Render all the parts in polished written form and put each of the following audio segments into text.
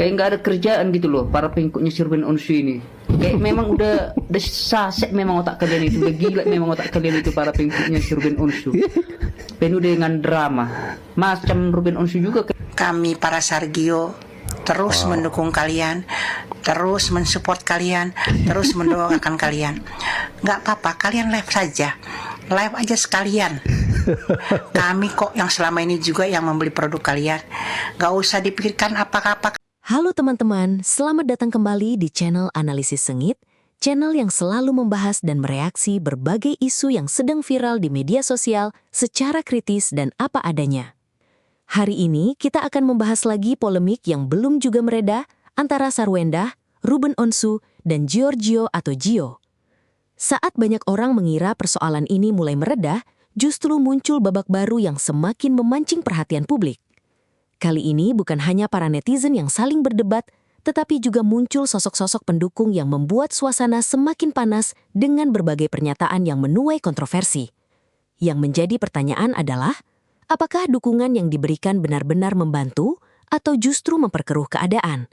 Kayak nggak ada kerjaan gitu loh para pengikutnya si Ruben Onsu ini. Kayak memang udah sasek memang otak kalian itu, udah gila memang otak kalian itu para pengikutnya si Ruben Onsu. Penuh dengan drama. Macam Ruben Onsu juga. Kami para Sargio terus mendukung kalian, terus mensupport kalian, terus mendoakan kalian. Nggak apa-apa, kalian live saja, live aja sekalian. Kami kok yang selama ini juga yang membeli produk kalian. Nggak usah dipikirkan apa-apa. Halo teman-teman, selamat datang kembali di channel Analisis Sengit, channel yang selalu membahas dan mereaksi berbagai isu yang sedang viral di media sosial secara kritis dan apa adanya. Hari ini kita akan membahas lagi polemik yang belum juga mereda antara Sarwendah, Ruben Onsu, dan Giorgio atau Gio. Saat banyak orang mengira persoalan ini mulai mereda, justru muncul babak baru yang semakin memancing perhatian publik. Kali ini bukan hanya para netizen yang saling berdebat, tetapi juga muncul sosok-sosok pendukung yang membuat suasana semakin panas dengan berbagai pernyataan yang menuai kontroversi. Yang menjadi pertanyaan adalah, apakah dukungan yang diberikan benar-benar membantu atau justru memperkeruh keadaan?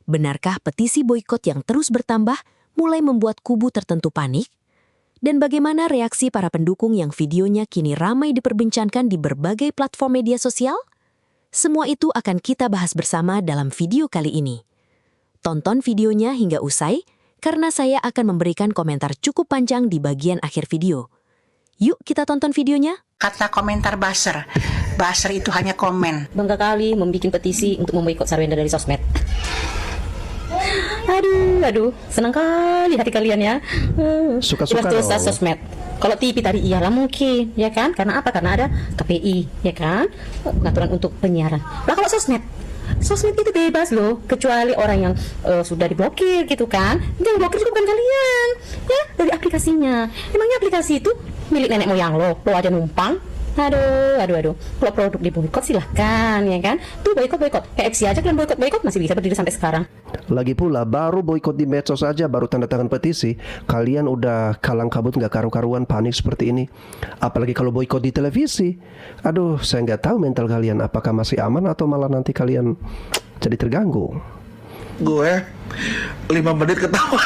Benarkah petisi boikot yang terus bertambah mulai membuat kubu tertentu panik? Dan bagaimana reaksi para pendukung yang videonya kini ramai diperbincangkan di berbagai platform media sosial? Semua itu akan kita bahas bersama dalam video kali ini. Tonton videonya hingga usai, karena saya akan memberikan komentar cukup panjang di bagian akhir video. Yuk kita tonton videonya. Kata komentar buzzer, buzzer itu hanya komen. Bangga kali membuat petisi untuk memboikot Sarwendah dari sosmed. Aduh, senang kali hati kalian ya. Suka-suka dong. dong. Sosmed. Kalau TV tadi iyalah mungkin, ya kan? Karena apa? Karena ada KPI, ya kan? Pengaturan untuk penyiaran. Lah kalau sosmed itu bebas loh, kecuali orang yang sudah diblokir gitu kan. Yang blokir juga bukan kalian, ya, dari aplikasinya. Emangnya aplikasi itu milik nenek moyang lo aja numpang. Aduh. Kalau produk diboikot silahkan, ya kan? Tuh boikot. Kayak Exi aja kalian boikot masih bisa berdiri sampai sekarang. Lagi pula baru boikot di medsos saja, baru tanda tangan petisi, kalian udah kalang kabut nggak karu-karuan panik seperti ini. Apalagi kalau boikot di televisi. Aduh, saya nggak tahu mental kalian apakah masih aman atau malah nanti kalian jadi terganggu. Gue 5 menit ketawa.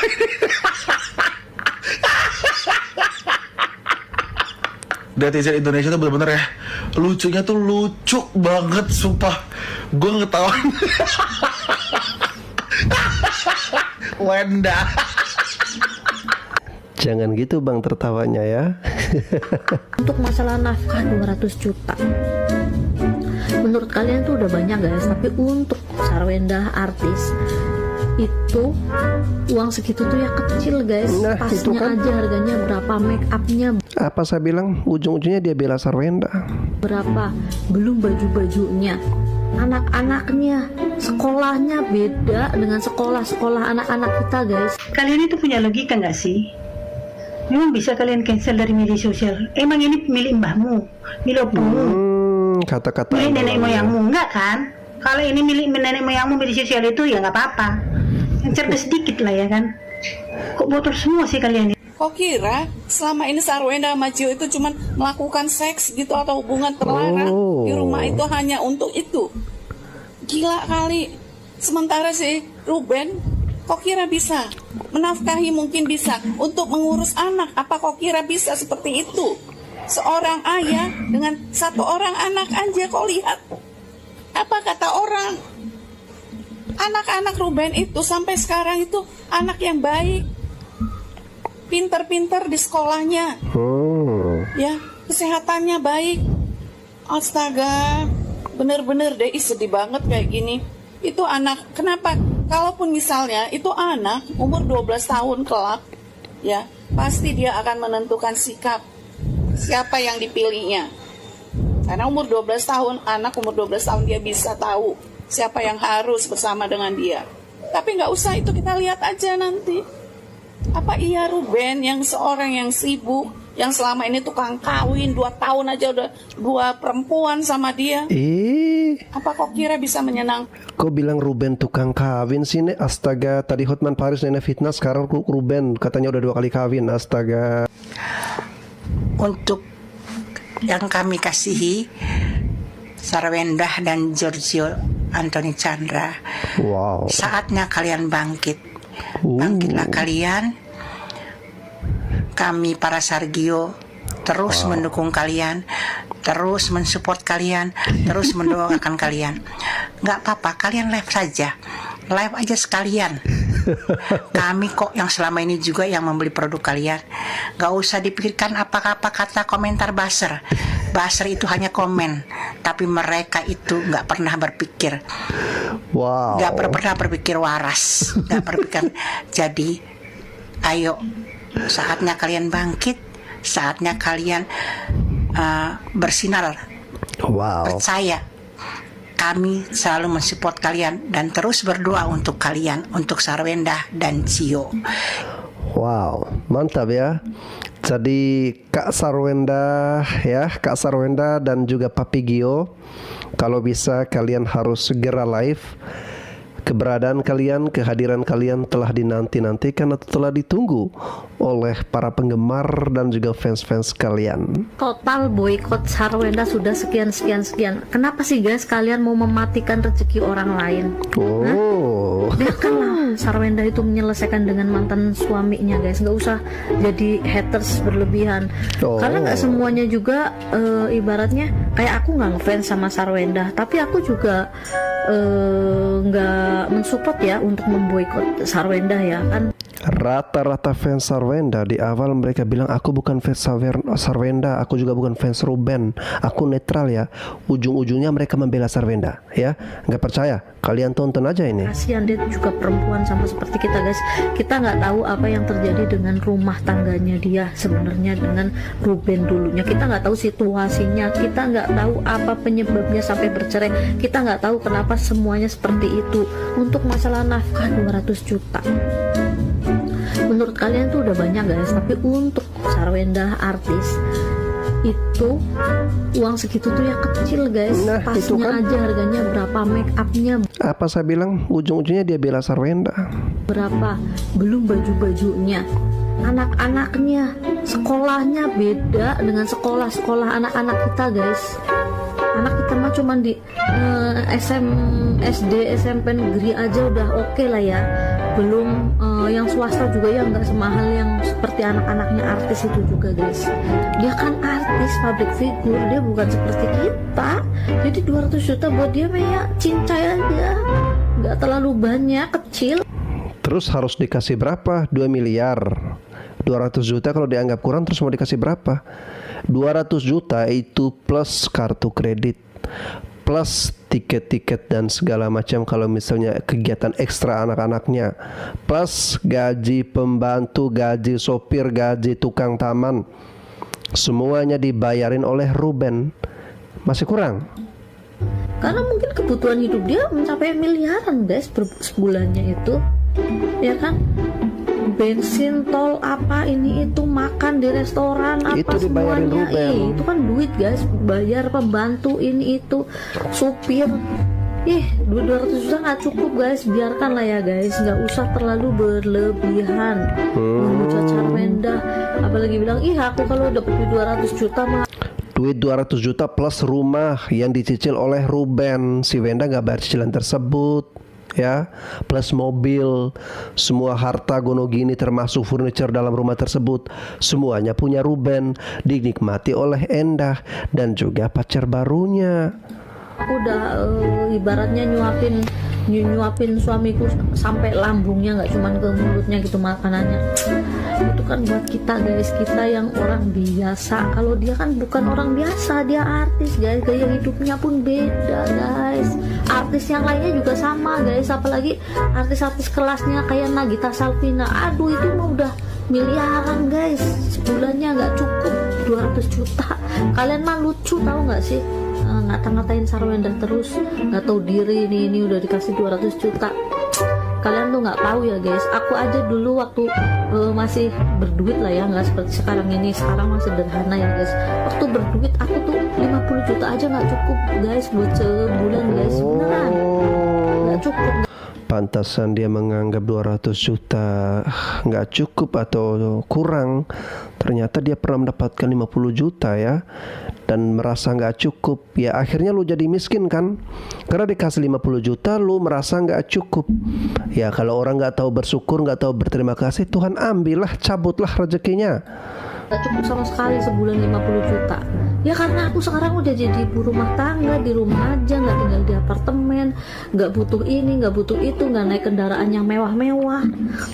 Netizen Indonesia tuh bener-bener ya, lucunya tuh lucu banget, sumpah. Gue ngetawain. Wenda. Jangan gitu bang tertawanya ya. Untuk masalah nafkah 200 juta, menurut kalian tuh udah banyak guys. Tapi untuk Sarwendah artis itu uang segitu tuh ya kecil guys. Nah, Pasnya itu kan aja harganya berapa, make upnya apa saya bilang, ujung-ujungnya dia bela Sarwendah. berapa, belum baju-bajunya, anak-anaknya, sekolahnya beda dengan sekolah anak-anak kita guys. Kalian itu punya logika nggak sih? Memang bisa kalian cancel dari media sosial? Emang ini milik mbahmu, milik opungmu, Kata-kata milik nenek moyangmu, enggak kan? Kalau ini milik nenek moyangmu media sosial itu ya nggak apa-apa. Yang cerdas sedikit lah ya kan? Kok botol semua sih kalian? Kok kira selama ini Sarwendah sama Gio itu cuma melakukan seks gitu atau hubungan terlarang di rumah itu hanya untuk itu? Gila kali. Sementara si Ruben, kok kira bisa menafkahi, mungkin bisa untuk mengurus anak? Apa kok kira bisa seperti itu? Seorang ayah dengan 1 orang anak aja, kok lihat apa kata orang? Anak-anak Ruben itu sampai sekarang itu anak yang baik, pinter-pinter di sekolahnya, ya, kesehatannya baik. Astaga, bener-bener deh, sedih banget kayak gini. Itu anak, kenapa? Kalaupun misalnya itu anak umur 12 tahun kelak, ya, pasti dia akan menentukan sikap siapa yang dipilihnya. Karena umur 12 tahun, anak umur 12 tahun dia bisa tahu siapa yang harus bersama dengan dia. Tapi nggak usah itu, kita lihat aja nanti. Apa iya Ruben yang seorang yang sibuk, yang selama ini tukang kawin, 2 tahun aja udah 2 perempuan sama dia. Apa kok kira bisa menyenang? Kok bilang Ruben tukang kawin sih, Nek? Astaga, tadi Hotman Paris nenek fitnah, sekarang Ruben katanya udah 2 kali kawin. Astaga. Untuk yang kami kasihi, Sarwendah dan Giorgio Anthony Chandra. Wow. Saatnya kalian bangkit. Bangkitlah kalian. Kami para Sargio terus mendukung kalian, terus mensupport kalian, terus mendoakan kalian. Nggak apa-apa, kalian live saja. Live aja sekalian. Kami kok yang selama ini juga yang membeli produk kalian. Nggak usah dipikirkan apa-apa kata komentar buzzer. Buzzer itu hanya komen, tapi mereka itu nggak pernah berpikir. Wow. Nggak pernah berpikir waras, nggak berpikir. Jadi, ayo, saatnya kalian bangkit, saatnya kalian bersinar. Wow. Percaya, kami selalu mensupport kalian dan terus berdoa untuk kalian, untuk Sarwenda dan Cio. Wow, mantap ya. Jadi Kak Sarwenda ya, Kak Sarwenda dan juga Papi Gio, kalau bisa kalian harus segera live. Keberadaan kalian, kehadiran kalian telah dinanti-nantikan atau telah ditunggu oleh para penggemar dan juga fans-fans kalian. Total boykot Sarwenda sudah sekian. Kenapa sih guys kalian mau mematikan rezeki orang lain? Oh. Biarkanlah Sarwenda itu menyelesaikan dengan mantan suaminya guys. Nggak usah jadi haters berlebihan. Karena nggak semuanya juga ibaratnya kayak aku nggak ngefans sama Sarwenda, tapi aku juga nggak mensupport ya untuk memboikot Sarwenda ya kan. Rata-rata fans Sarwenda di awal mereka bilang aku bukan fans Sarwenda, aku juga bukan fans Ruben, aku netral ya. Ujung-ujungnya mereka membela Sarwenda ya. Nggak percaya? Kalian tonton aja ini. Kasihan dia juga perempuan sama seperti kita guys. Kita nggak tahu apa yang terjadi dengan rumah tangganya dia sebenarnya dengan Ruben dulunya. Kita nggak tahu situasinya. Kita nggak tahu apa penyebabnya sampai bercerai. Kita nggak tahu kenapa semuanya seperti itu. Untuk masalah nafkah 200 juta. Menurut kalian tuh udah banyak guys, tapi untuk Sarwenda artis itu uang segitu tuh ya kecil guys. Tasnya kan aja harganya berapa, make upnya apa saya bilang, ujung-ujungnya dia bela Sarwenda berapa, belum baju-bajunya, anak-anaknya, sekolahnya beda dengan sekolah-sekolah anak-anak kita guys. Anak kita mah cuman di SD, SMP negeri aja udah oke lah ya. Belum yang swasta juga ya nggak semahal yang seperti anak-anaknya artis itu juga guys. Dia kan artis, public figure, dia bukan seperti kita. Jadi 200 juta buat dia ya cincai aja, nggak terlalu banyak, kecil. Terus harus dikasih berapa? 2 miliar. 200 juta kalau dianggap kurang, terus mau dikasih berapa? 200 juta itu plus kartu kredit, plus tiket-tiket dan segala macam kalau misalnya kegiatan ekstra anak-anaknya, plus gaji pembantu, gaji sopir, gaji tukang taman, semuanya dibayarin oleh Ruben. Masih kurang? Karena mungkin kebutuhan hidup dia mencapai miliaran guys per sebulannya itu, ya kan? Bensin, tol, apa ini itu, makan di restoran, apa itu dibayarin semuanya. Ruben. Itu kan duit guys, bayar pembantu ini itu, supir. 200 juta nggak cukup guys, biarkan lah ya guys, nggak usah terlalu berlebihan menghujat Sarwenda. Apalagi bilang aku kalau dapat duit 200 juta mah. Duit 200 juta plus rumah yang dicicil oleh Ruben. Si Wenda gak bayar cicilan tersebut ya, plus mobil, semua harta gono gini termasuk furniture dalam rumah tersebut, semuanya punya Ruben, dinikmati oleh Endah dan juga pacar barunya. Udah ibaratnya nyuapin suamiku sampai lambungnya, nggak cuma ke mulutnya gitu makanannya. Itu kan buat kita guys, kita yang orang biasa. Kalau dia kan bukan orang biasa, dia artis guys, gaya hidupnya pun beda guys. Artis yang lainnya juga sama guys, apalagi artis-artis kelasnya kayak Nagita Slavina, aduh itu mah udah miliaran guys, sebulannya nggak cukup 200 juta. Kalian mah lucu tahu nggak sih, ngata-ngatain Sarwenda terus, nggak tahu diri ini udah dikasih 200 juta. Kalian tuh nggak tahu ya guys, aku aja dulu waktu masih berduit lah ya, nggak seperti sekarang ini. Sekarang masih sederhana ya guys. Waktu berduit aku tuh 50 juta aja nggak cukup guys buat sebulan guys, beneran nggak cukup. Pantasan dia menganggap 200 juta nggak cukup atau kurang. Ternyata dia pernah mendapatkan 50 juta ya. dan merasa nggak cukup, ya akhirnya lu jadi miskin kan? Karena dikasih 50 juta lu merasa nggak cukup. Ya kalau orang nggak tahu bersyukur, nggak tahu berterima kasih, Tuhan ambillah, cabutlah rezekinya. Gak cukup sama sekali sebulan 50 juta. Ya karena aku sekarang udah jadi ibu rumah tangga, di rumah aja, nggak tinggal di apartemen, nggak butuh ini, nggak butuh itu, nggak naik kendaraan yang mewah-mewah.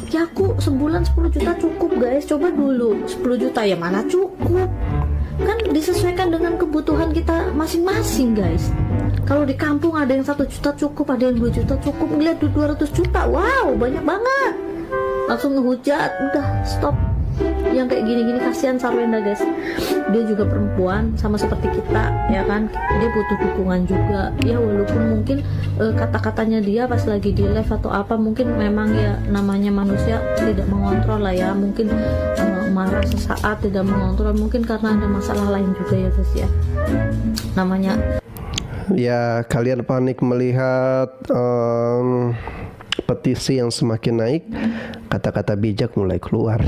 Ya aku sebulan 10 juta cukup guys. Coba dulu 10 juta ya mana cukup. Kan disesuaikan dengan kebutuhan kita masing-masing guys. Kalau di kampung ada yang 1 juta cukup, ada yang 2 juta cukup, ngeliat 200 juta, wow banyak banget. Langsung ngehujat, udah stop. Yang kayak gini-gini kasihan Sarwenda guys, dia juga perempuan sama seperti kita ya kan, dia butuh dukungan juga ya, walaupun mungkin kata-katanya dia pas lagi di live atau apa mungkin memang ya namanya manusia tidak mengontrol lah ya, mungkin marah sesaat tidak mengontrol, mungkin karena ada masalah lain juga ya guys ya, namanya ya kalian panik melihat petisi yang semakin naik, kata-kata bijak mulai keluar.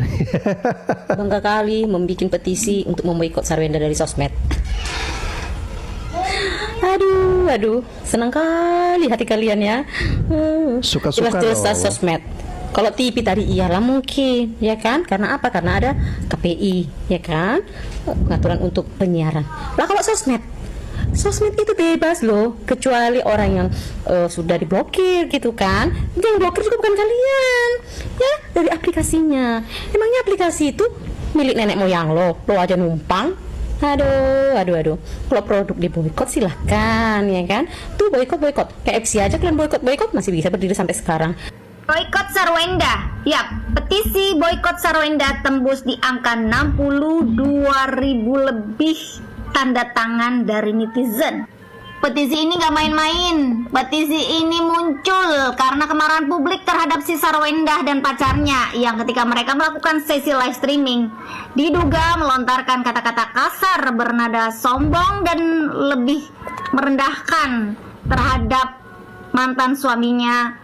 Bangga kali membuat petisi untuk memboikot Sarwenda dari sosmed. Aduh, senang kali hati kalian ya. Suka-suka jelas-jelas dong. sosmed. Kalau TV tadi iyalah mungkin, ya kan? Karena apa? Karena ada KPI, ya kan? Pengaturan untuk penyiaran. Lah kalau sosmed itu bebas loh, kecuali orang yang sudah diblokir gitu kan. Yang blokir juga bukan kalian ya, dari aplikasinya. Emangnya aplikasi itu milik nenek moyang lo aja numpang. Aduh. Kalau produk diboikot silahkan ya kan. Tuh boikot KFC aja kalian boikot masih bisa berdiri sampai sekarang. Boikot Sarwenda. Yap, petisi boikot Sarwenda tembus di angka 62.000 lebih tanda tangan dari netizen. Petisi ini gak main-main. Petisi ini muncul karena kemarahan publik terhadap si Sarwenda dan pacarnya yang ketika mereka melakukan sesi live streaming diduga melontarkan kata-kata kasar bernada sombong dan lebih merendahkan terhadap mantan suaminya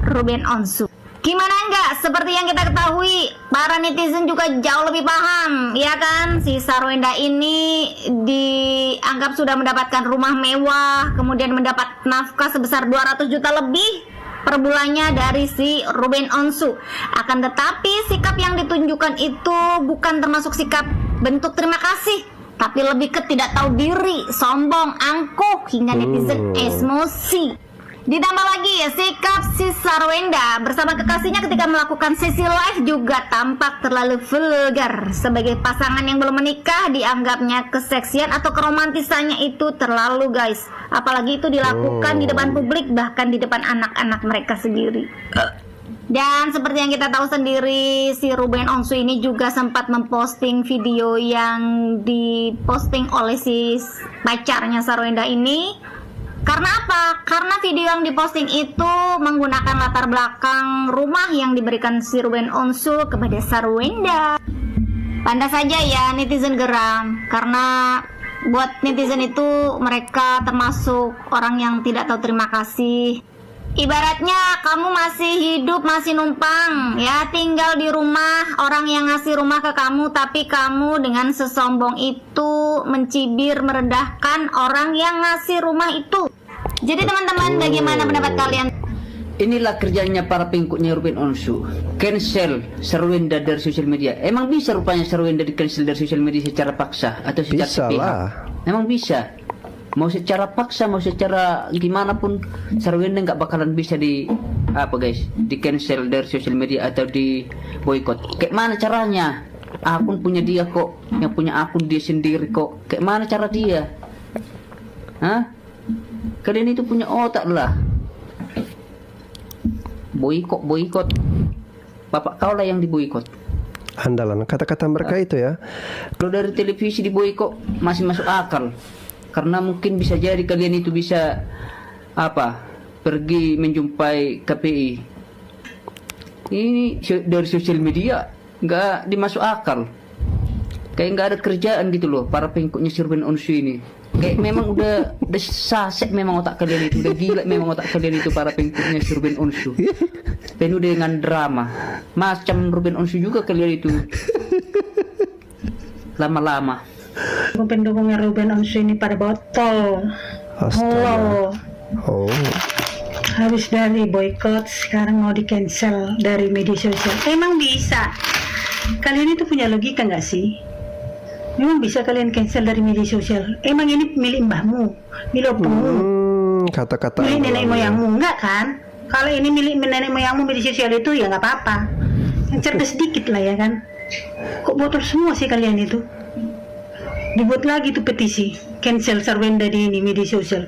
Ruben Onsu. Gimana enggak? Seperti yang kita ketahui, para netizen juga jauh lebih paham, ya kan? Si Sarwenda ini dianggap sudah mendapatkan rumah mewah, kemudian mendapat nafkah sebesar 200 juta lebih per bulannya dari si Ruben Onsu. Akan tetapi sikap yang ditunjukkan itu bukan termasuk sikap bentuk terima kasih, tapi lebih ke tidak tahu diri, sombong, angkuh, hingga netizen emosi. Ditambah lagi ya, sikap si Sarwenda bersama kekasihnya ketika melakukan sesi live juga tampak terlalu vulgar. Sebagai pasangan yang belum menikah, dianggapnya keseksian atau keromantisannya itu terlalu guys. Apalagi itu dilakukan di depan publik, bahkan di depan anak-anak mereka sendiri. Dan seperti yang kita tahu sendiri, si Ruben Onsu ini juga sempat memposting video yang diposting oleh si pacarnya Sarwenda ini. Karena apa? Karena video yang diposting itu menggunakan latar belakang rumah yang diberikan si Ruben Onsu kepada Sarwenda. Pantas saja ya netizen geram, karena buat netizen itu mereka termasuk orang yang tidak tahu terima kasih. Ibaratnya kamu masih hidup, masih numpang ya, tinggal di rumah orang yang ngasih rumah ke kamu, tapi kamu dengan sesombong itu mencibir, merendahkan orang yang ngasih rumah itu. Jadi teman-teman, bagaimana pendapat kalian? Inilah kerjanya para pengikutnya Ruben Onsu, cancel Sarwenda dari sosial media. Emang bisa rupanya Sarwenda di cancel dari sosial media secara paksa atau secara sepihak? Emang bisa. Mau secara paksa, mau secara gimana pun Sarwenda nggak bakalan bisa di cancel dari sosial media atau di boykot. Kayak mana caranya? Akun punya dia kok, yang punya akun dia sendiri kok. Kayak mana cara dia? Hah? Kalian itu punya otak lah. Boykot. Bapak kau lah yang diboykot. Andalan kata-kata mereka itu ya. Kalau dari televisi diboykot masih masuk akal. Karena mungkin bisa jadi kalian itu bisa pergi menjumpai KPI. Ini dari sosial media nggak dimasuk akal. Kayak nggak ada kerjaan gitu loh para pengikutnya Ruben Onsu ini. Kayak memang udah sasek memang otak kalian itu, udah gila memang otak kalian itu para pengikutnya Ruben Onsu. Penuh dengan drama. Macam Ruben Onsu juga kalian itu. Lama-lama. Pendukungnya Ruben Onsu ini pada botol. Astaga. Oh. Habis dari boykot, sekarang mau di cancel dari media sosial. Emang bisa? Kalian itu punya logika nggak sih? Memang bisa kalian cancel dari media sosial? Emang ini milik mbahmu, milik opungmu, Kata-kata milik nenek moyangmu, enggak kan? Kalau ini milik nenek moyangmu, media sosial itu ya nggak apa-apa. Yang cerdas sedikit lah ya kan? Kok botol semua sih kalian itu? Dibuat lagi tuh petisi, cancel Sarwenda di ini media sosial.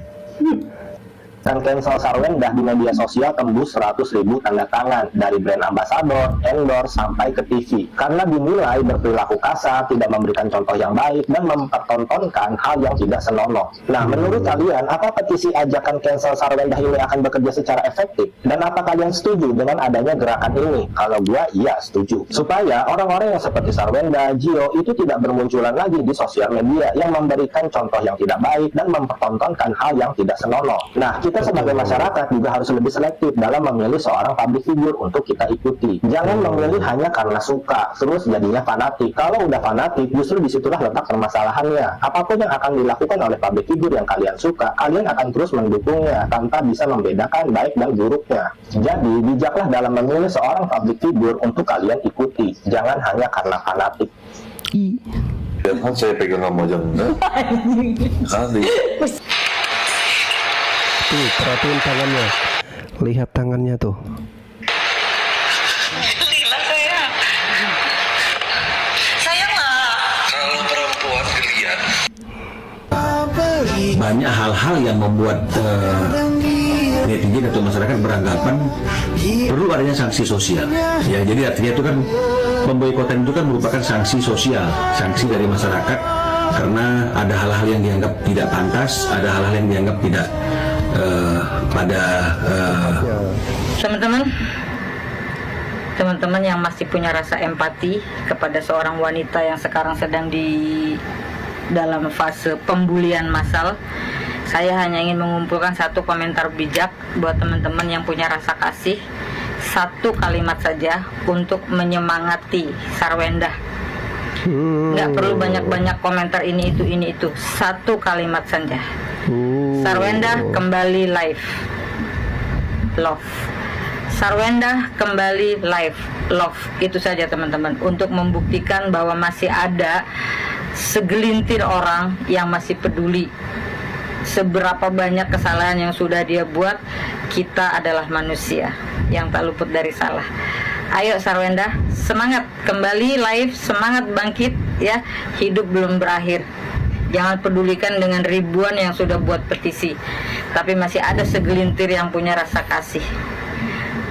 Dan cancel Sarwenda di media sosial tembus 100.000 tanda tangan dari brand ambasador, endorse, sampai ke TV. Karena dinilai berperilaku kasar, tidak memberikan contoh yang baik, dan mempertontonkan hal yang tidak senonoh. Nah, menurut kalian, apa petisi ajakan cancel Sarwenda ini akan bekerja secara efektif? Dan apa kalian setuju dengan adanya gerakan ini? Kalau gua, iya setuju. Supaya orang-orang yang seperti Sarwenda, Gio, itu tidak bermunculan lagi di sosial media yang memberikan contoh yang tidak baik dan mempertontonkan hal yang tidak senonoh. Nah, kita sebagai masyarakat juga harus lebih selektif dalam memilih seorang public figure untuk kita ikuti. Jangan memilih hanya karena suka, terus jadinya fanatik. Kalau udah fanatik, justru disitulah letak permasalahannya. Apapun yang akan dilakukan oleh public figure yang kalian suka, kalian akan terus mendukungnya tanpa bisa membedakan baik dan buruknya. Jadi, bijaklah dalam memilih seorang public figure untuk kalian ikuti. Jangan hanya karena fanatik. Kan saya pegang sama janda. Kali. Tuh, perhatiin tangannya. Lihat tangannya tuh. Kalau perempuan geliat. Banyak hal-hal yang membuat netizen atau masyarakat beranggapan perlu adanya sanksi sosial. Ya, jadi artinya itu kan pemboikotan itu kan merupakan sanksi sosial, sanksi dari masyarakat karena ada hal-hal yang dianggap tidak pantas, ada hal-hal yang dianggap tidak teman-teman yang masih punya rasa empati kepada seorang wanita yang sekarang sedang di dalam fase pembulian massal. Saya hanya ingin mengumpulkan satu komentar bijak buat teman-teman yang punya rasa kasih. Satu kalimat saja untuk menyemangati Sarwenda. Nggak perlu banyak-banyak komentar ini itu. Satu kalimat saja. Sarwenda kembali live. Love. Sarwenda kembali live. Love. Itu saja teman-teman. Untuk membuktikan bahwa masih ada segelintir orang yang masih peduli. Seberapa banyak kesalahan yang sudah dia buat, kita adalah manusia yang tak luput dari salah. Ayo Sarwenda, semangat kembali live, semangat bangkit ya. Hidup belum berakhir. Jangan pedulikan dengan ribuan yang sudah buat petisi, tapi masih ada segelintir yang punya rasa kasih.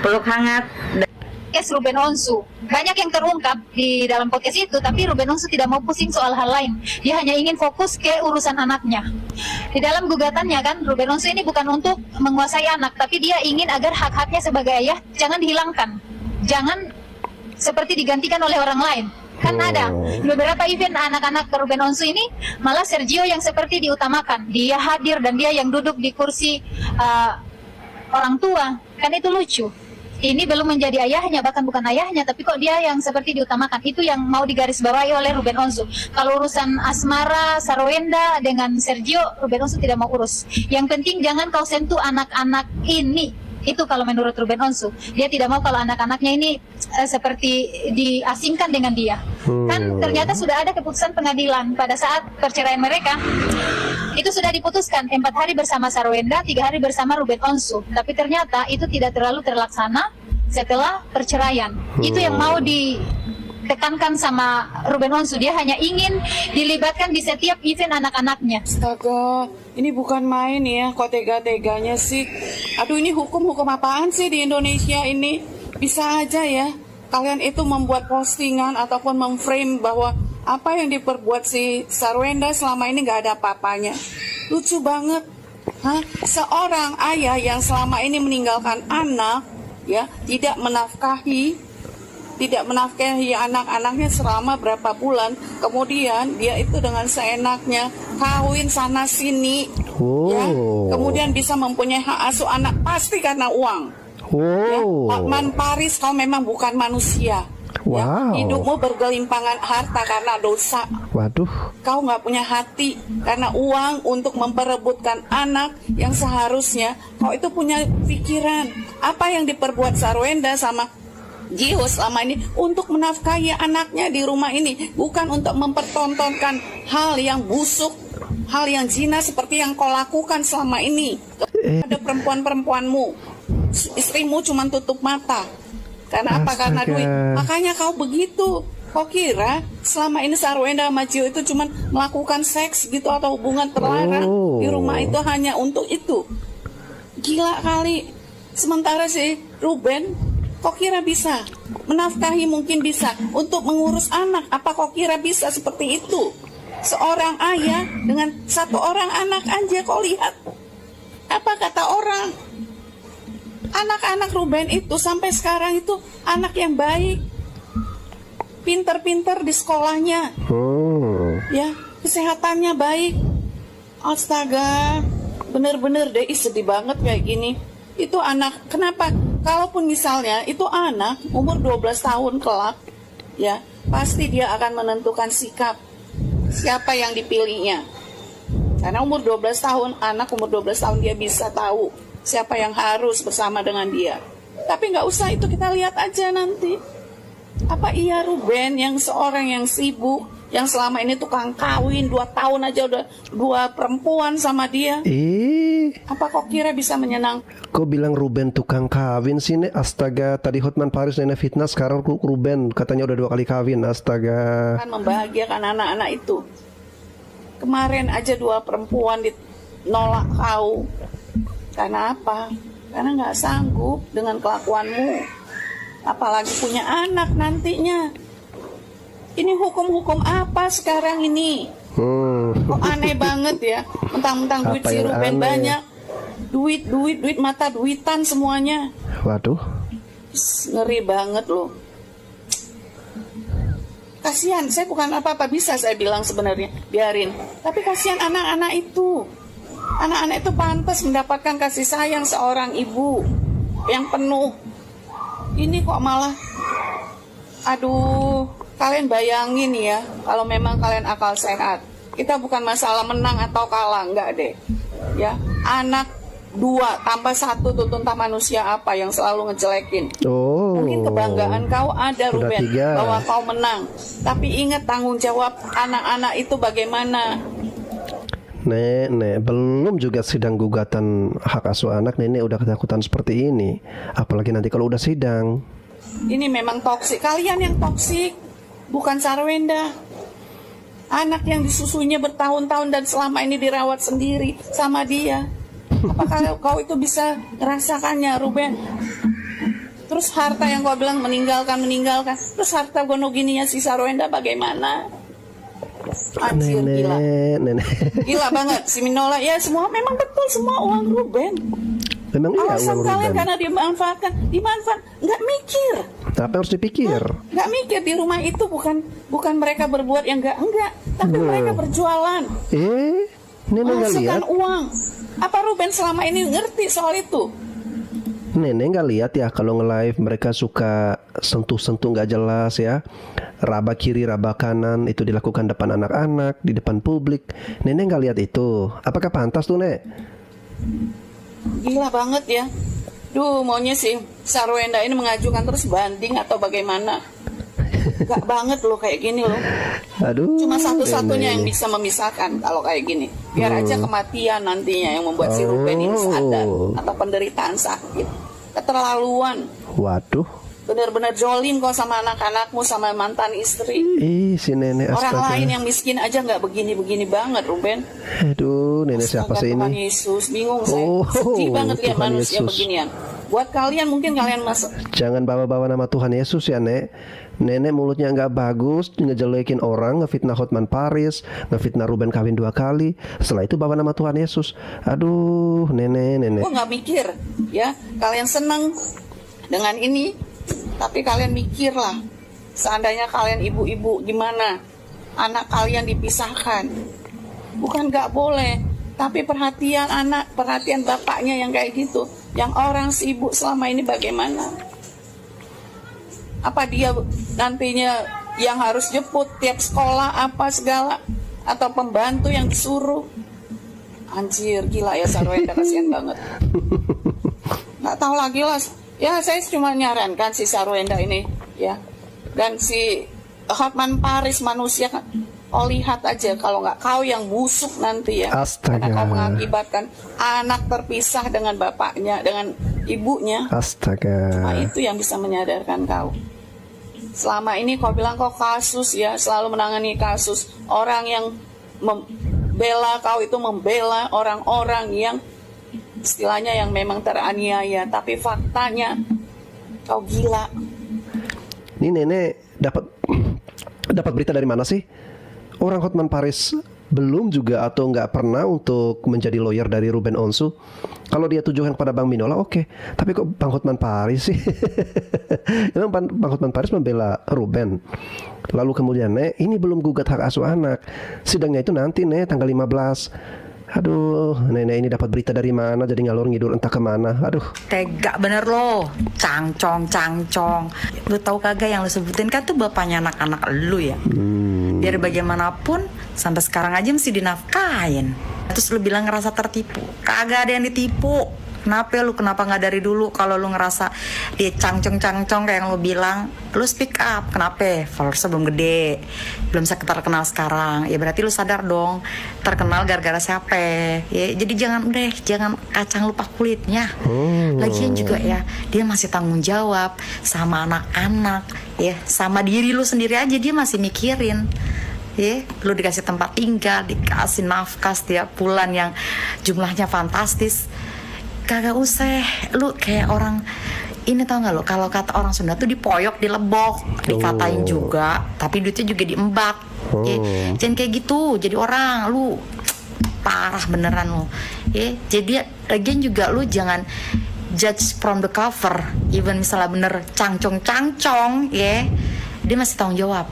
Peluk hangat. Ruben Onsu. Banyak yang terungkap di dalam podcast itu, tapi Ruben Onsu tidak mau pusing soal hal lain. Dia hanya ingin fokus ke urusan anaknya. Di dalam gugatannya kan, Ruben Onsu ini bukan untuk menguasai anak, tapi dia ingin agar hak-haknya sebagai ayah jangan dihilangkan. Jangan seperti digantikan oleh orang lain. Kan ada beberapa event anak-anak Ruben Onsu ini, malah Sergio yang seperti diutamakan. Dia hadir dan dia yang duduk di kursi orang tua. Kan itu lucu. Ini belum menjadi ayahnya, bahkan bukan ayahnya, tapi kok dia yang seperti diutamakan. Itu yang mau digarisbawahi oleh Ruben Onsu. Kalau urusan asmara Sarwenda dengan Sergio, Ruben Onsu tidak mau urus. Yang penting jangan kau sentuh anak-anak ini. Itu kalau menurut Ruben Onsu. Dia tidak mau kalau anak-anaknya ini seperti diasingkan dengan dia. Kan ternyata sudah ada keputusan pengadilan pada saat perceraian mereka. Itu sudah diputuskan 4 hari bersama Sarwenda, 3 hari bersama Ruben Onsu. Tapi ternyata itu tidak terlalu terlaksana setelah perceraian. Itu yang mau ditekankan sama Ruben Onsu. Dia hanya ingin dilibatkan di setiap event anak-anaknya. Astaga, ini bukan main ya, kok tega-teganya sih. Aduh, ini hukum apaan sih di Indonesia ini? Bisa aja ya kalian itu membuat postingan ataupun memframe bahwa apa yang diperbuat si Sarwenda selama ini nggak ada apa-apanya. Lucu banget. Seorang ayah yang selama ini meninggalkan anak, ya, tidak menafkahi anak-anaknya selama berapa bulan, kemudian dia itu dengan seenaknya kawin sana sini, ya, kemudian bisa mempunyai hak asuh anak pasti karena uang. Ya, Hotman Paris, kau memang bukan manusia. Wow. Hidupmu bergelimpangan harta karena dosa. Waduh. Kau nggak punya hati karena uang untuk memperebutkan anak yang seharusnya kau itu punya pikiran. Apa yang diperbuat Sarwenda sama Gio selama ini untuk menafkahi anaknya di rumah ini, bukan untuk mempertontonkan hal yang busuk, hal yang zina seperti yang kau lakukan selama ini. Ada perempuan-perempuanmu, istrimu cuma tutup mata. Karena apa? Karena duit. Makanya kau begitu. Kau kira selama ini Sarwenda sama Gio itu cuma melakukan seks gitu atau hubungan terlarang di rumah itu hanya untuk itu? Gila kali. Sementara si Ruben, kau kira bisa menafkahi, mungkin bisa untuk mengurus anak. Apa kau kira bisa seperti itu? Seorang ayah dengan satu orang anak aja, kau lihat apa kata orang. Anak-anak Ruben itu sampai sekarang itu anak yang baik, pinter-pinter di sekolahnya, ya kesehatannya baik. Astaga, bener-bener deh sedih banget kayak gini. Itu anak, kenapa? Kalaupun misalnya itu anak umur 12 tahun kelak, ya pasti dia akan menentukan sikap siapa yang dipilihnya. Karena umur 12 tahun, anak umur 12 tahun dia bisa tahu siapa yang harus bersama dengan dia. Tapi nggak usah itu, kita lihat aja nanti. Apa iya Ruben yang seorang yang sibuk, yang selama ini tukang kawin 2 tahun aja udah 2 perempuan sama dia? Apa kok kira bisa menyenang? Kok bilang Ruben tukang kawin sih, Nek? Astaga, tadi Hotman Paris nenek fitnah, sekarang Ruben katanya udah 2 kali kawin. Astaga. Kan membahagiakan anak-anak itu. Kemarin aja 2 perempuan ditolak kau. Karena apa? Karena nggak sanggup dengan kelakuanmu. Apalagi punya anak nantinya. Ini hukum-hukum apa sekarang ini? Kok aneh banget ya. Mentang-mentang duit si Ruben banyak. Duit mata duitan semuanya. Waduh. Ngeri banget loh. Kasihan, saya bukan apa-apa, bisa saya bilang sebenarnya, biarin. Tapi kasihan anak-anak itu. Anak-anak itu pantas mendapatkan kasih sayang seorang ibu yang penuh. Ini kok malah, aduh, kalian bayangin ya, kalau memang kalian akal sehat. Kita bukan masalah menang atau kalah, enggak deh. Ya, anak 2 tambah 1 tuh tuntah manusia apa yang selalu ngejelekin. Mungkin kebanggaan kau ada Ruben bahwa kau menang. Tapi ingat tanggung jawab anak-anak itu bagaimana. Nenek, belum juga sidang gugatan hak asuh anak, nenek udah ketakutan seperti ini. Apalagi nanti kalau udah sidang. Ini memang toksik. Kalian yang toksik, bukan Sarwenda. Anak yang disusuinya bertahun-tahun dan selama ini dirawat sendiri sama dia. Apakah kau itu bisa merasakannya, Ruben? Terus harta yang kau bilang meninggalkan. Terus harta gonogininya si Sarwenda bagaimana? Anjir, gila. Gila banget. Si Minola, ya semua memang betul, semua uang Ruben. Memang iya alasan uang kalian Ruben. karena dimanfaatkan, nggak mikir. Tapi harus dipikir. Nggak mikir di rumah itu bukan mereka berbuat yang enggak, tapi mereka berjualan. Nenek nggak lihat. Menghasilkan uang. Apa Ruben selama ini ngerti soal itu? Nenek nggak lihat ya kalau nge-live mereka suka sentuh-sentuh nggak jelas ya, raba kiri raba kanan, itu dilakukan depan anak-anak, di depan publik. Nenek nggak lihat itu. Apakah pantas tuh, Nek? Gila banget ya. Duh, maunya sih Sarwenda ini mengajukan terus banding atau bagaimana. Gak banget loh kayak gini loh. Aduh. Cuma satu-satunya yang bisa memisahkan kalau kayak gini. Biar aja kematian nantinya yang membuat si Ruben ini sadar, atau penderitaan sakit. Keterlaluan. Waduh. Benar-benar jolim kok sama anak-anakmu, sama mantan istri. Si nenek astaga. Orang lain yang miskin aja nggak begini-begini banget, Ruben. Aduh, nenek siapa sih Tuhan ini? Yesus, bingung saya. Sedih banget lihat Tuhan manusia Yesus. beginian. Buat kalian mungkin kalian masuk. Jangan bawa-bawa nama Tuhan Yesus ya, Nek. Nenek mulutnya nggak bagus, ngejelekin orang, ngefitnah Hotman Paris, ngefitnah Ruben kawin 2 kali. Setelah itu bawa nama Tuhan Yesus. Aduh, nenek. Gue nggak mikir, ya. Kalian seneng dengan ini, tapi kalian mikirlah. Seandainya kalian ibu-ibu gimana? Anak kalian dipisahkan. Bukan nggak boleh, tapi perhatian anak, perhatian bapaknya yang kayak gitu. Yang orang sibuk selama ini bagaimana? Apa dia nantinya yang harus jemput tiap sekolah apa segala, atau pembantu yang disuruh? Anjir, gila ya Sarwenda, kasihan banget. Nggak tahu lagi lah. Ya saya cuma nyarankan si Sarwenda ini ya, dan si Hotman Paris manusia kan. Oh lihat aja kalau nggak kau yang busuk nanti ya. Astaga. Karena kau mengakibatkan anak terpisah dengan bapaknya, dengan ibunya. Astaga. Nah, itu yang bisa menyadarkan kau. Selama ini kau bilang kau kasus ya, selalu menangani kasus. Orang yang membela kau itu membela orang-orang yang istilahnya yang memang teraniaya. Tapi faktanya kau gila. Ini nenek dapat berita dari mana sih? Orang Hotman Paris belum juga atau nggak pernah untuk menjadi lawyer dari Ruben Onsu. Kalau dia tujuan pada Bang Minola oke. Tapi kok Bang Hotman Paris sih? Emang Bang Hotman Paris membela Ruben. Lalu kemudian ini belum gugat hak asuh anak. Sidangnya itu nanti tanggal 15. Aduh, nenek ini dapat berita dari mana jadi ngalor ngidur entah kemana. Aduh. Tega bener lo, cangcong. Lu tahu kagak yang lu sebutin kan tuh bapaknya anak-anak lu ya. Biar bagaimanapun sampai sekarang aja mesti dinafkahin. Terus lu bilang ngerasa tertipu. Kagak ada yang ditipu. Kenapa nggak dari dulu? Kalau lu ngerasa dia cangcong kayak yang lu bilang, lu speak up. Kenapa? Followersnya belum gede, belum terkenal sekarang. Ya berarti lu sadar dong, terkenal gara-gara siapa? Ya jadi jangan kacang lupa kulitnya. Lagian juga ya, dia masih tanggung jawab sama anak-anak, ya sama diri lu sendiri aja dia masih mikirin. Ya, lu dikasih tempat tinggal, dikasih nafkah setiap bulan yang jumlahnya fantastis. Kagak usah, lu kayak orang ini tau gak lo, kalau kata orang Sunda tuh dipoyok, dilebok, dikatain juga, tapi duitnya juga diembak. Jangan kayak gitu, jadi orang lu parah beneran lo. Jadi lagian juga lu jangan judge from the cover. Even misalnya bener cangcong, ya dia masih tanggung jawab.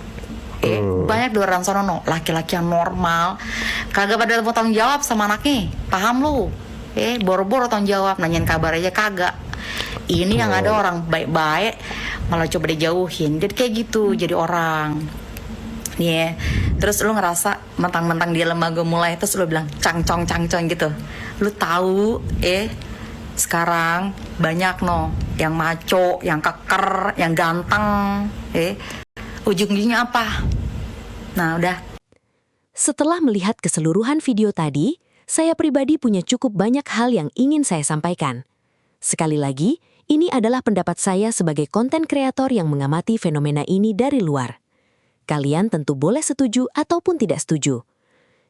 Banyak di orang sono laki-laki yang normal kagak pada mau tanggung jawab sama anaknya, paham lu? Boro-boro tanggung jawab, nanyain kabar aja kagak. Ini yang ada orang baik-baik malah coba dijauhin. Jadi kayak gitu jadi orang. Terus lu ngerasa mentang-mentang dia lembaga mulai, terus lu bilang cangcong gitu. Lu tahu sekarang banyak yang maco, yang keker, yang ganteng. Ujung-ujungnya apa? Nah udah. Setelah melihat keseluruhan video tadi, saya pribadi punya cukup banyak hal yang ingin saya sampaikan. Sekali lagi, ini adalah pendapat saya sebagai konten kreator yang mengamati fenomena ini dari luar. Kalian tentu boleh setuju ataupun tidak setuju.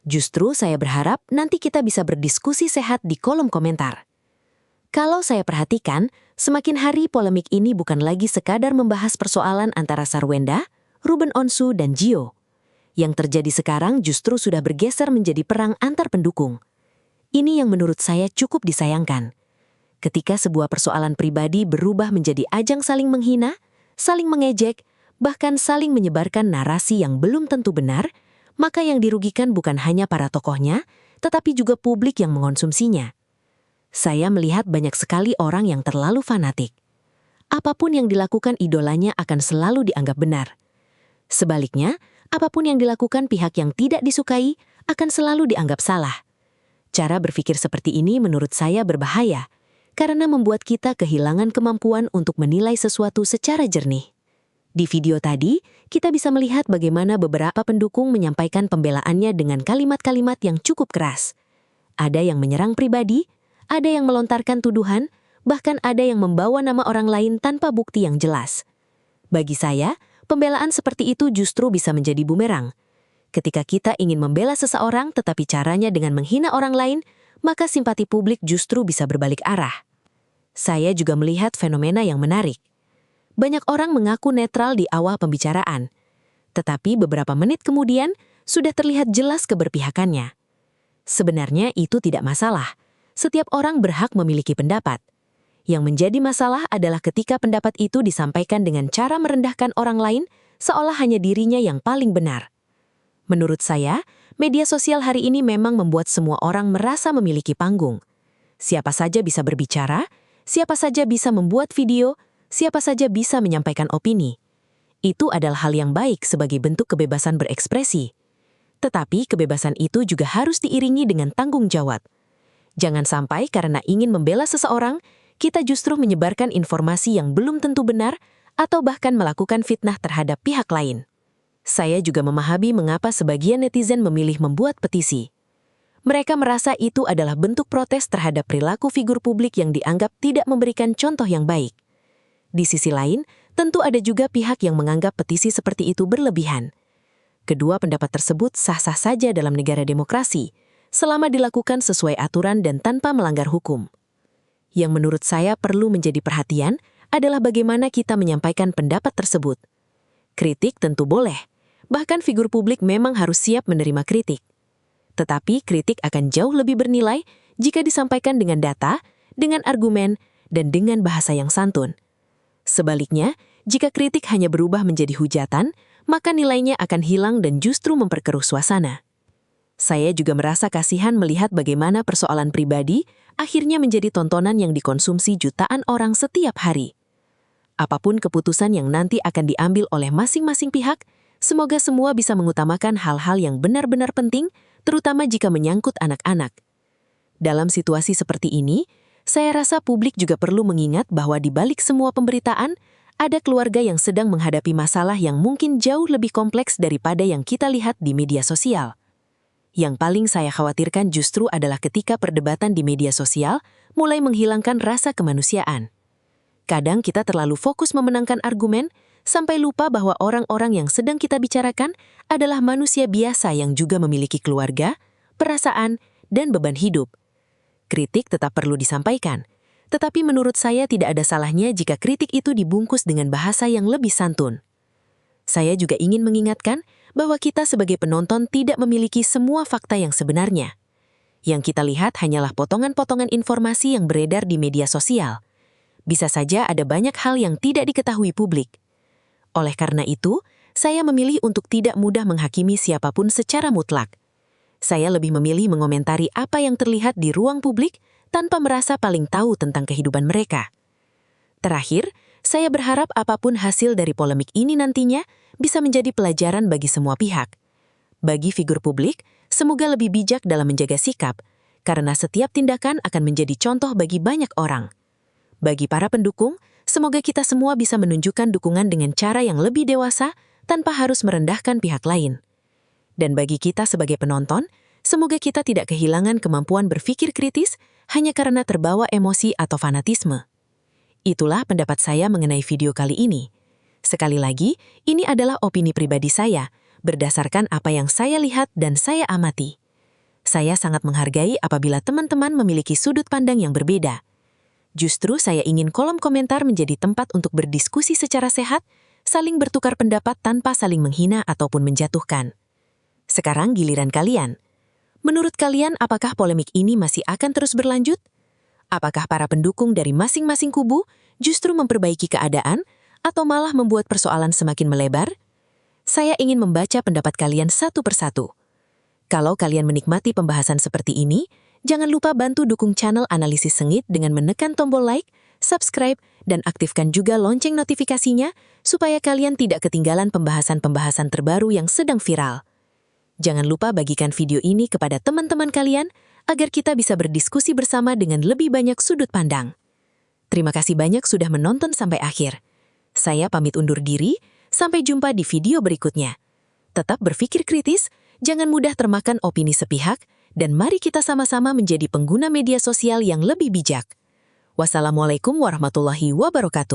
Justru saya berharap nanti kita bisa berdiskusi sehat di kolom komentar. Kalau saya perhatikan, semakin hari polemik ini bukan lagi sekadar membahas persoalan antara Sarwenda, Ruben Onsu, dan Gio. Yang terjadi sekarang justru sudah bergeser menjadi perang antar pendukung. Ini yang menurut saya cukup disayangkan. Ketika sebuah persoalan pribadi berubah menjadi ajang saling menghina, saling mengejek, bahkan saling menyebarkan narasi yang belum tentu benar, maka yang dirugikan bukan hanya para tokohnya, tetapi juga publik yang mengonsumsinya. Saya melihat banyak sekali orang yang terlalu fanatik. Apapun yang dilakukan idolanya akan selalu dianggap benar. Sebaliknya, apapun yang dilakukan pihak yang tidak disukai akan selalu dianggap salah. Cara berpikir seperti ini menurut saya berbahaya, karena membuat kita kehilangan kemampuan untuk menilai sesuatu secara jernih. Di video tadi, kita bisa melihat bagaimana beberapa pendukung menyampaikan pembelaannya dengan kalimat-kalimat yang cukup keras. Ada yang menyerang pribadi, ada yang melontarkan tuduhan, bahkan ada yang membawa nama orang lain tanpa bukti yang jelas. Bagi saya, pembelaan seperti itu justru bisa menjadi bumerang. Ketika kita ingin membela seseorang tetapi caranya dengan menghina orang lain, maka simpati publik justru bisa berbalik arah. Saya juga melihat fenomena yang menarik. Banyak orang mengaku netral di awal pembicaraan, tetapi beberapa menit kemudian sudah terlihat jelas keberpihakannya. Sebenarnya itu tidak masalah. Setiap orang berhak memiliki pendapat. Yang menjadi masalah adalah ketika pendapat itu disampaikan dengan cara merendahkan orang lain seolah hanya dirinya yang paling benar. Menurut saya, media sosial hari ini memang membuat semua orang merasa memiliki panggung. Siapa saja bisa berbicara, siapa saja bisa membuat video, siapa saja bisa menyampaikan opini. Itu adalah hal yang baik sebagai bentuk kebebasan berekspresi. Tetapi kebebasan itu juga harus diiringi dengan tanggung jawab. Jangan sampai karena ingin membela seseorang, kita justru menyebarkan informasi yang belum tentu benar atau bahkan melakukan fitnah terhadap pihak lain. Saya juga memahami mengapa sebagian netizen memilih membuat petisi. Mereka merasa itu adalah bentuk protes terhadap perilaku figur publik yang dianggap tidak memberikan contoh yang baik. Di sisi lain, tentu ada juga pihak yang menganggap petisi seperti itu berlebihan. Kedua pendapat tersebut sah-sah saja dalam negara demokrasi, selama dilakukan sesuai aturan dan tanpa melanggar hukum. Yang menurut saya perlu menjadi perhatian adalah bagaimana kita menyampaikan pendapat tersebut. Kritik tentu boleh, bahkan figur publik memang harus siap menerima kritik. Tetapi kritik akan jauh lebih bernilai jika disampaikan dengan data, dengan argumen, dan dengan bahasa yang santun. Sebaliknya, jika kritik hanya berubah menjadi hujatan, maka nilainya akan hilang dan justru memperkeruh suasana. Saya juga merasa kasihan melihat bagaimana persoalan pribadi akhirnya menjadi tontonan yang dikonsumsi jutaan orang setiap hari. Apapun keputusan yang nanti akan diambil oleh masing-masing pihak, semoga semua bisa mengutamakan hal-hal yang benar-benar penting, terutama jika menyangkut anak-anak. Dalam situasi seperti ini, saya rasa publik juga perlu mengingat bahwa di balik semua pemberitaan, ada keluarga yang sedang menghadapi masalah yang mungkin jauh lebih kompleks daripada yang kita lihat di media sosial. Yang paling saya khawatirkan justru adalah ketika perdebatan di media sosial mulai menghilangkan rasa kemanusiaan. Kadang kita terlalu fokus memenangkan argumen, sampai lupa bahwa orang-orang yang sedang kita bicarakan adalah manusia biasa yang juga memiliki keluarga, perasaan, dan beban hidup. Kritik tetap perlu disampaikan, tetapi menurut saya tidak ada salahnya jika kritik itu dibungkus dengan bahasa yang lebih santun. Saya juga ingin mengingatkan bahwa kita sebagai penonton tidak memiliki semua fakta yang sebenarnya. Yang kita lihat hanyalah potongan-potongan informasi yang beredar di media sosial. Bisa saja ada banyak hal yang tidak diketahui publik. Oleh karena itu, saya memilih untuk tidak mudah menghakimi siapapun secara mutlak. Saya lebih memilih mengomentari apa yang terlihat di ruang publik tanpa merasa paling tahu tentang kehidupan mereka. Terakhir, saya berharap apapun hasil dari polemik ini nantinya bisa menjadi pelajaran bagi semua pihak. Bagi figur publik, semoga lebih bijak dalam menjaga sikap, karena setiap tindakan akan menjadi contoh bagi banyak orang. Bagi para pendukung, semoga kita semua bisa menunjukkan dukungan dengan cara yang lebih dewasa tanpa harus merendahkan pihak lain. Dan bagi kita sebagai penonton, semoga kita tidak kehilangan kemampuan berpikir kritis hanya karena terbawa emosi atau fanatisme. Itulah pendapat saya mengenai video kali ini. Sekali lagi, ini adalah opini pribadi saya, berdasarkan apa yang saya lihat dan saya amati. Saya sangat menghargai apabila teman-teman memiliki sudut pandang yang berbeda. Justru saya ingin kolom komentar menjadi tempat untuk berdiskusi secara sehat, saling bertukar pendapat tanpa saling menghina ataupun menjatuhkan. Sekarang giliran kalian. Menurut kalian, apakah polemik ini masih akan terus berlanjut? Apakah para pendukung dari masing-masing kubu justru memperbaiki keadaan atau malah membuat persoalan semakin melebar? Saya ingin membaca pendapat kalian satu persatu. Kalau kalian menikmati pembahasan seperti ini, jangan lupa bantu dukung channel Analisis Sengit dengan menekan tombol like, subscribe, dan aktifkan juga lonceng notifikasinya supaya kalian tidak ketinggalan pembahasan-pembahasan terbaru yang sedang viral. Jangan lupa bagikan video ini kepada teman-teman kalian agar kita bisa berdiskusi bersama dengan lebih banyak sudut pandang. Terima kasih banyak sudah menonton sampai akhir. Saya pamit undur diri, sampai jumpa di video berikutnya. Tetap berpikir kritis, jangan mudah termakan opini sepihak, dan mari kita sama-sama menjadi pengguna media sosial yang lebih bijak. Wassalamualaikum warahmatullahi wabarakatuh.